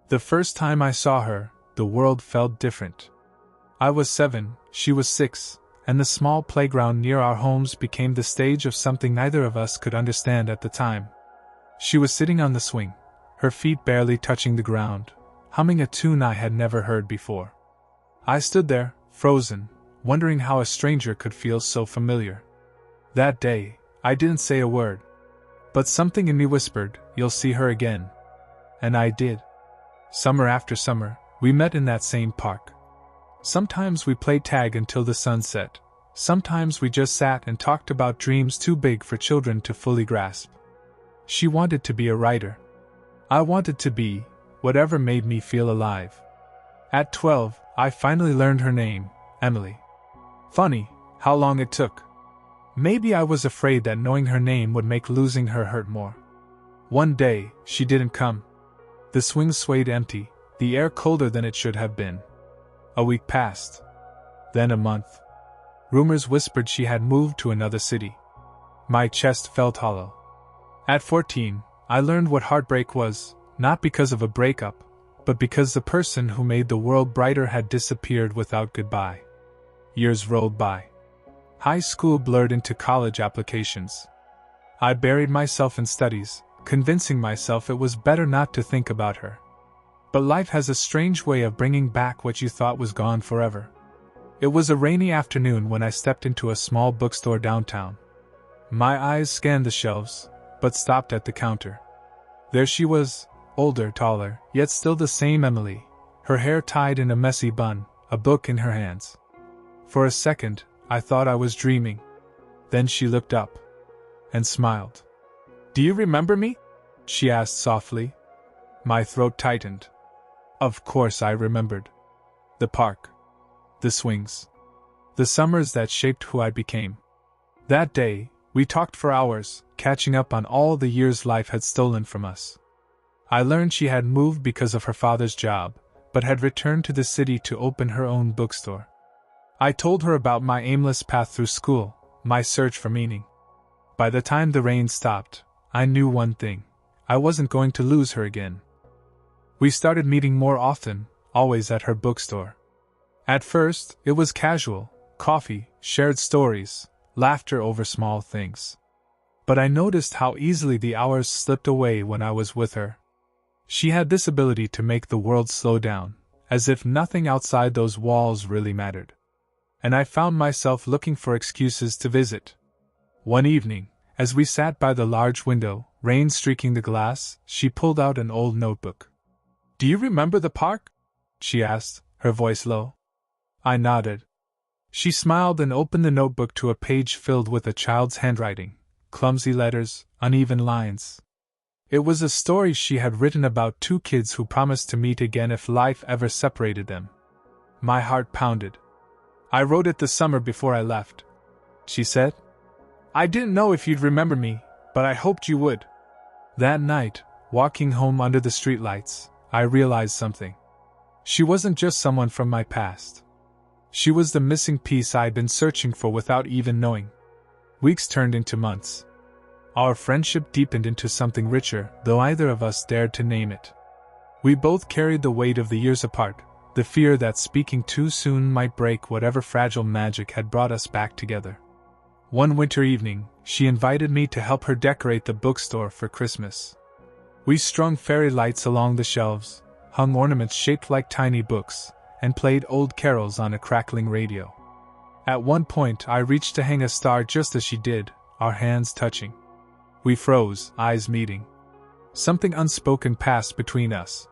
The first time I saw her, the world felt different. I was 7, she was 6, and the small playground near our homes became the stage of something neither of us could understand at the time. She was sitting on the swing, her feet barely touching the ground, humming a tune I had never heard before. I stood there, frozen, wondering how a stranger could feel so familiar. That day, I didn't say a word. But something in me whispered, "You'll see her again." And I did. Summer after summer, we met in that same park. Sometimes we played tag until the sun set. Sometimes we just sat and talked about dreams too big for children to fully grasp. She wanted to be a writer. I wanted to be whatever made me feel alive. At 12, I finally learned her name, Emily. Funny, how long it took. Maybe I was afraid that knowing her name would make losing her hurt more. One day, she didn't come. The swing swayed empty, the air colder than it should have been. A week passed. Then a month. Rumors whispered she had moved to another city. My chest felt hollow. At 14, I learned what heartbreak was, not because of a breakup, but because the person who made the world brighter had disappeared without goodbye. Years rolled by. High school blurred into college applications. I buried myself in studies, convincing myself it was better not to think about her. But life has a strange way of bringing back what you thought was gone forever. It was a rainy afternoon when I stepped into a small bookstore downtown. My eyes scanned the shelves, but stopped at the counter. There she was, older, taller, yet still the same Emily, her hair tied in a messy bun, a book in her hands. For a second, I thought I was dreaming. Then she looked up and smiled. "Do you remember me?" she asked softly. My throat tightened. Of course I remembered. The park. The swings. The summers that shaped who I became. That day, we talked for hours, catching up on all the years life had stolen from us. I learned she had moved because of her father's job, but had returned to the city to open her own bookstore. I told her about my aimless path through school, my search for meaning. By the time the rain stopped, I knew one thing: I wasn't going to lose her again. We started meeting more often, always at her bookstore. At first, it was casual: coffee, shared stories, laughter over small things. But I noticed how easily the hours slipped away when I was with her. She had this ability to make the world slow down, as if nothing outside those walls really mattered. And I found myself looking for excuses to visit. One evening, as we sat by the large window, rain streaking the glass, she pulled out an old notebook. "Do you remember the park?" she asked, her voice low. I nodded. She smiled and opened the notebook to a page filled with a child's handwriting, clumsy letters, uneven lines. It was a story she had written about two kids who promised to meet again if life ever separated them. My heart pounded. "I wrote it the summer before I left," she said. "I didn't know if you'd remember me, but I hoped you would." That night, walking home under the streetlights, I realized something. She wasn't just someone from my past. She was the missing piece I'd been searching for without even knowing. Weeks turned into months. Our friendship deepened into something richer, though neither of us dared to name it. We both carried the weight of the years apart, the fear that speaking too soon might break whatever fragile magic had brought us back together. One winter evening, she invited me to help her decorate the bookstore for Christmas. We strung fairy lights along the shelves, hung ornaments shaped like tiny books, and played old carols on a crackling radio. At one point, I reached to hang a star just as she did, our hands touching. We froze, eyes meeting. Something unspoken passed between us.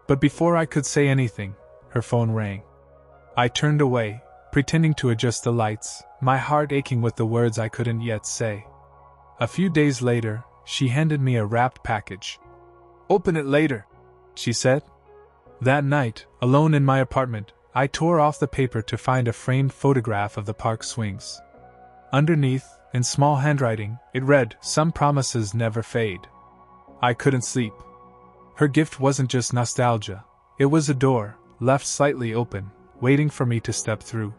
But before I could say anything, her phone rang. I turned away, pretending to adjust the lights, my heart aching with the words I couldn't yet say. A few days later, she handed me a wrapped package. "Open it later," she said. That night, alone in my apartment, I tore off the paper to find a framed photograph of the park swings. Underneath, in small handwriting, it read, "Some promises never fade." I couldn't sleep. Her gift wasn't just nostalgia. It was a door, left slightly open, waiting for me to step through.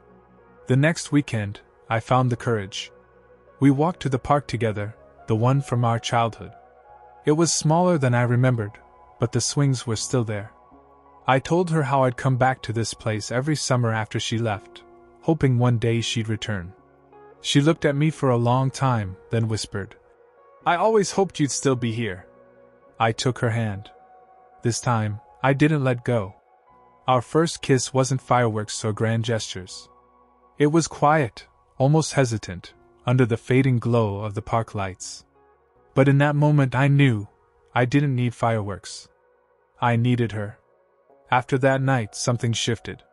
The next weekend, I found the courage. We walked to the park together, the one from our childhood. It was smaller than I remembered, but the swings were still there. I told her how I'd come back to this place every summer after she left, hoping one day she'd return. She looked at me for a long time, then whispered, "I always hoped you'd still be here." I took her hand. This time, I didn't let go. Our first kiss wasn't fireworks or grand gestures. It was quiet, almost hesitant, under the fading glow of the park lights. But in that moment I knew I didn't need fireworks. I needed her. After that night, something shifted.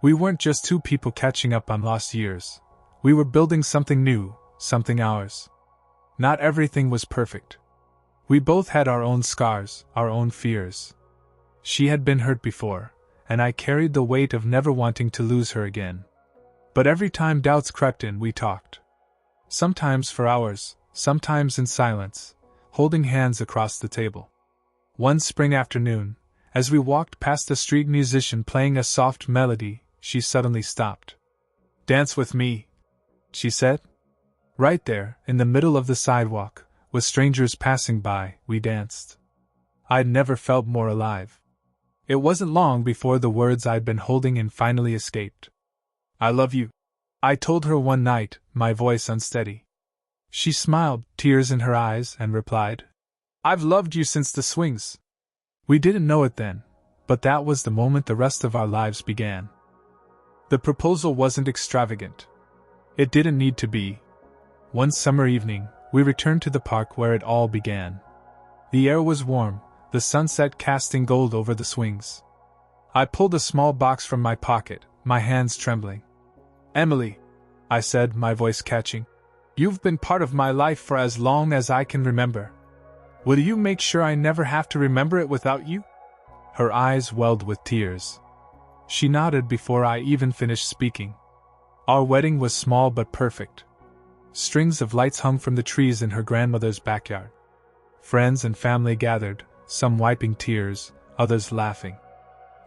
We weren't just two people catching up on lost years. We were building something new, something ours. Not everything was perfect. We both had our own scars, our own fears. She had been hurt before, and I carried the weight of never wanting to lose her again. But every time doubts crept in, we talked. Sometimes for hours, sometimes in silence, holding hands across the table. One spring afternoon, as we walked past a street musician playing a soft melody, she suddenly stopped. "Dance with me," she said. Right there, in the middle of the sidewalk, with strangers passing by, we danced. I'd never felt more alive. It wasn't long before the words I'd been holding in finally escaped. "I love you," I told her one night, my voice unsteady. She smiled, tears in her eyes, and replied, "I've loved you since the swings." We didn't know it then, but that was the moment the rest of our lives began. The proposal wasn't extravagant. It didn't need to be. One summer evening, we returned to the park where it all began. The air was warm, the sunset casting gold over the swings. I pulled a small box from my pocket, my hands trembling. "Emily," I said, my voice catching, "you've been part of my life for as long as I can remember. Will you make sure I never have to remember it without you?" Her eyes welled with tears. She nodded before I even finished speaking. Our wedding was small but perfect. Strings of lights hung from the trees in her grandmother's backyard. Friends and family gathered, some wiping tears, others laughing.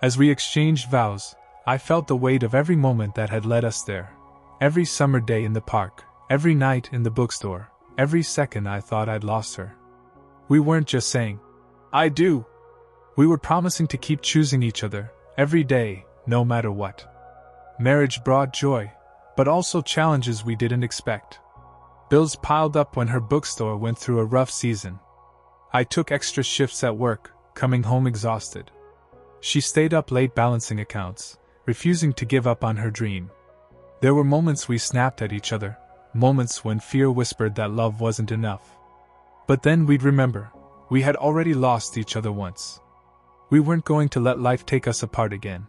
As we exchanged vows, I felt the weight of every moment that had led us there. Every summer day in the park, every night in the bookstore, every second I thought I'd lost her. We weren't just saying, "I do." We were promising to keep choosing each other, every day, no matter what. Marriage brought joy, but also challenges we didn't expect. Bills piled up when her bookstore went through a rough season. I took extra shifts at work, coming home exhausted. She stayed up late balancing accounts, refusing to give up on her dream. There were moments we snapped at each other, moments when fear whispered that love wasn't enough. But then we'd remember, we had already lost each other once. We weren't going to let life take us apart again.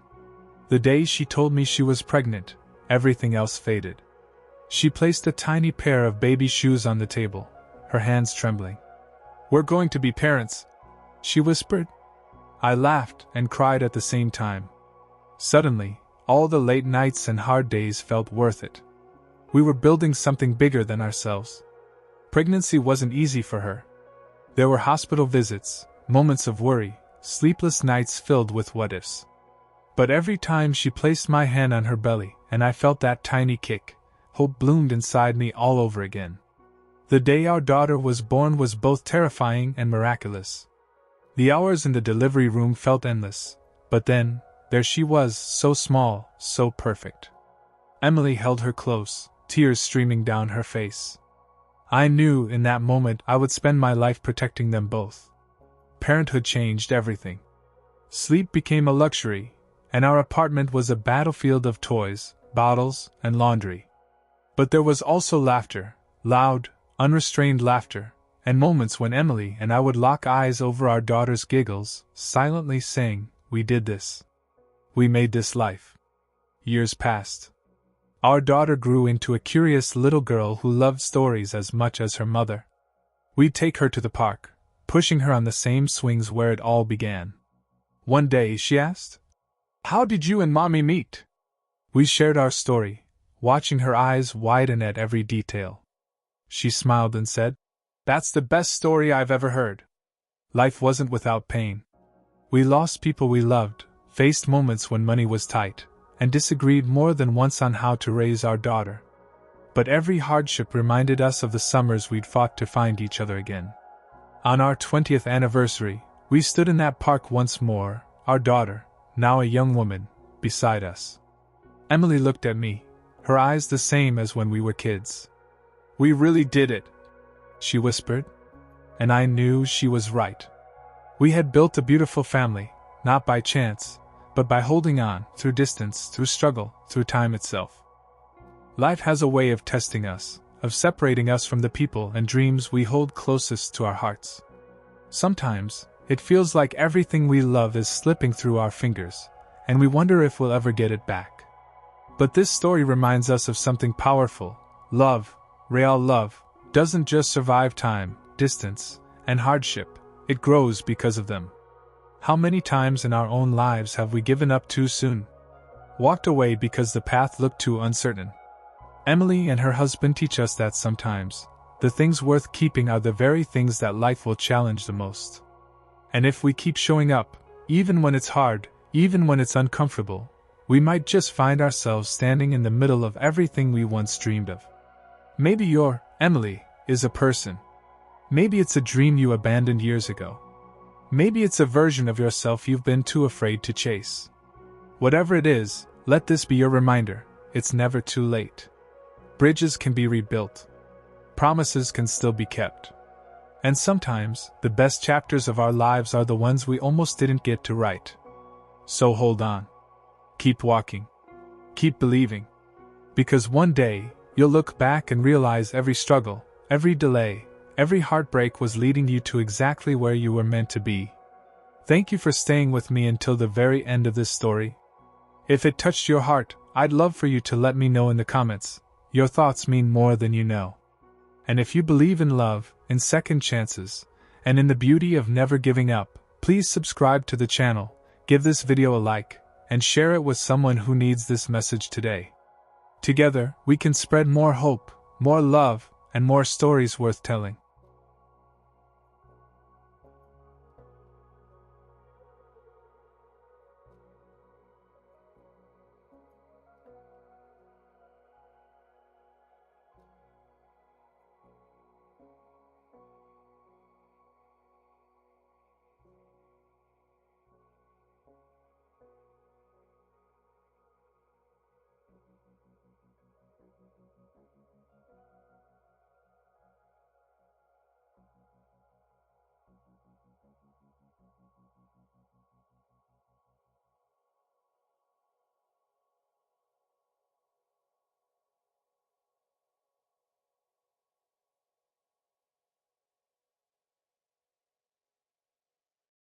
The day she told me she was pregnant, everything else faded. She placed a tiny pair of baby shoes on the table, her hands trembling. "We're going to be parents," she whispered. I laughed and cried at the same time. Suddenly, all the late nights and hard days felt worth it. We were building something bigger than ourselves. Pregnancy wasn't easy for her. There were hospital visits, moments of worry, sleepless nights filled with what-ifs. But every time she placed my hand on her belly and I felt that tiny kick, hope bloomed inside me all over again. The day our daughter was born was both terrifying and miraculous. The hours in the delivery room felt endless, but then, there she was, so small, so perfect. Emily held her close, tears streaming down her face. I knew in that moment I would spend my life protecting them both. Parenthood changed everything. Sleep became a luxury, and our apartment was a battlefield of toys, bottles, and laundry. But there was also laughter, loud, unrestrained laughter, and moments when Emily and I would lock eyes over our daughter's giggles, silently saying, "We did this. We made this life." Years passed. Our daughter grew into a curious little girl who loved stories as much as her mother. We'd take her to the park, pushing her on the same swings where it all began. One day she asked, "How did you and Mommy meet?" We shared our story, watching her eyes widen at every detail. She smiled and said, "That's the best story I've ever heard." Life wasn't without pain. We lost people we loved, faced moments when money was tight, and disagreed more than once on how to raise our daughter. But every hardship reminded us of the summers we'd fought to find each other again. On our 20th anniversary, we stood in that park once more, our daughter, now a young woman, beside us. Emily looked at me, her eyes the same as when we were kids. "We really did it," she whispered. And I knew she was right. We had built a beautiful family, not by chance, but by holding on, through distance, through struggle, through time itself. Life has a way of testing us, of separating us from the people and dreams we hold closest to our hearts. Sometimes, it feels like everything we love is slipping through our fingers, and we wonder if we'll ever get it back. But this story reminds us of something powerful. Love, real love, doesn't just survive time, distance, and hardship, it grows because of them. How many times in our own lives have we given up too soon? Walked away because the path looked too uncertain? Emily and her husband teach us that sometimes, the things worth keeping are the very things that life will challenge the most. And if we keep showing up, even when it's hard, even when it's uncomfortable, we might just find ourselves standing in the middle of everything we once dreamed of. Maybe your Emily is a person. Maybe it's a dream you abandoned years ago. Maybe it's a version of yourself you've been too afraid to chase. Whatever it is, let this be your reminder: it's never too late. Bridges can be rebuilt. Promises can still be kept. And sometimes, the best chapters of our lives are the ones we almost didn't get to write. So hold on. Keep walking. Keep believing. Because one day, you'll look back and realize every struggle, every delay, every heartbreak was leading you to exactly where you were meant to be. Thank you for staying with me until the very end of this story. If it touched your heart, I'd love for you to let me know in the comments. Your thoughts mean more than you know. And if you believe in love, in second chances, and in the beauty of never giving up, please subscribe to the channel, give this video a like, and share it with someone who needs this message today. Together, we can spread more hope, more love, and more stories worth telling.